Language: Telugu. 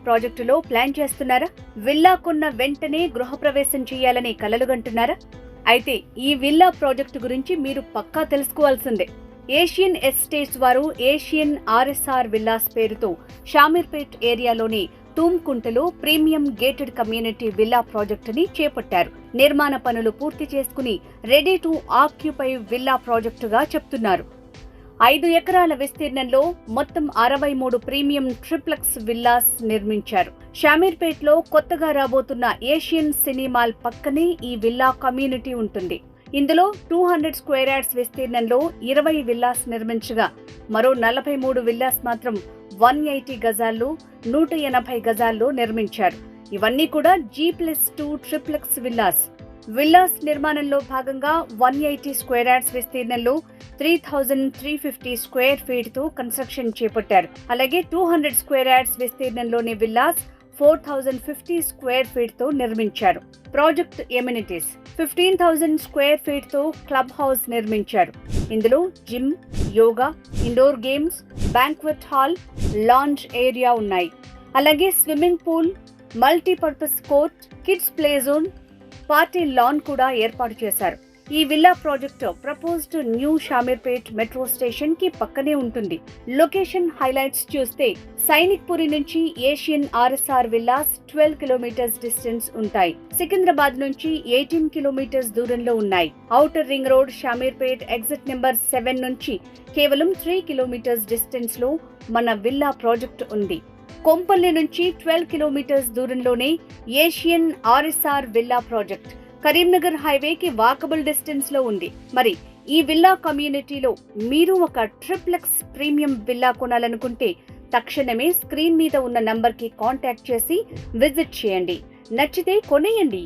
ప్రాజెక్టులో ప్లాన్ చేస్తున్నారా? విల్లా కొన్న వెంటనే గృహప్రవేశం చేయాలని కలలుగంటున్నారా? అయితే ఈ విల్లా ప్రాజెక్టు గురించి మీరు పక్కా తెలుసుకోవాల్సిందే. ఏషియన్ ఎస్టేట్స్ వారు ఏషియన్ ఆర్ఎస్ఆర్ విల్లాస్ పేరుతో షామీర్పేట్ ఏరియాలోని తూమ్కుంటలో ప్రీమియం గేటెడ్ కమ్యూనిటీ విల్లా ప్రాజెక్టుని చేపట్టారు. నిర్మాణ పనులు పూర్తి చేసుకుని రెడీ టు ఆక్యుపై విల్లా ప్రాజెక్టుగా చెప్తున్నారు. 5 ఎకరాల విస్తీర్ణంలో మొత్తం 63 ప్రీమియం ట్రిప్లెక్స్ విల్లాస్ నిర్మించారు. షామీర్పేట్లో కొత్తగా రాబోతున్న ఏషియన్ సినిమాల్ పక్కనే ఈ విల్లా కమ్యూనిటీ ఉంటుంది. ఇందులో 200 స్క్వేర్ యార్డ్స్ విస్తీర్ణంలో 20 విల్లాస్ నిర్మించగా మరో 43 విల్లాస్ మాత్రం 180 గజాల్లో 180 గజాల్లో నిర్మించారు. ఇవన్నీ కూడా G+2 ట్రిప్లెక్స్ విల్లాస్. విల్లాస్ నిర్మాణంలో భాగంగా 180 స్క్వేర్ యార్డ్స్ విస్తీర్ణంలో 3350 స్క్వేర్ ఫీట్ తో కన్స్ట్రక్షన్ చేపట్టారు. అలాగే 200 స్క్వేర్ యార్డ్స్ విస్తీర్ణంలోని విల్లాస్ 4050 స్క్వేర్ ఫీట్ తో నిర్మించారు. ప్రాజెక్ట్ ఎమ్యూనిటీస్ 15,000 స్క్వేర్ ఫీట్ తో క్లబ్ హౌస్ నిర్మించారు. ఇందులో gym, yoga, indoor games, banquet hall, lounge area ఉన్నాయి. అలాగే swimming pool, multipurpose court, kids play zone, party lawn కూడా ఏర్పాటు చేశారు. ఈ villa project proposed new Shamirpet metro station కి పక్కనే ఉంటుంది. లొకేషన్ హైలైట్స్ చూస్తే సైనిక్పురి నుంచి Asian RSR villas 12 kilometres distance ఉంటాయి. సికింద్రాబాద్ నుంచి 18 కిలోమీటర్స్ దూరంలో ఉన్నాయి. Outer ring road Shamirpet exit number 7 నుంచి కేవలం 3 కిలోమీటర్స్ డిస్టెన్స్ లో మన విల్లా ప్రాజెక్టు ఉంది. కొంపల్లి నుంచి 12 కిలోమీటర్స్ దూరంలోనే Asian RSR villa project Karimnagar హైవేకి వాకబుల్ డిస్టెన్స్ లో ఉంది. మరి ఈ విల్లా కమ్యూనిటీలో మీరు ఒక ట్రిప్లెక్స్ ప్రీమియం విల్లా కొనాలనుకుంటే తక్షణమే స్క్రీన్ మీద ఉన్న నంబర్కి కాంటాక్ట్ చేసి విజిట్ చేయండి. నచ్చితే కొనేయండి.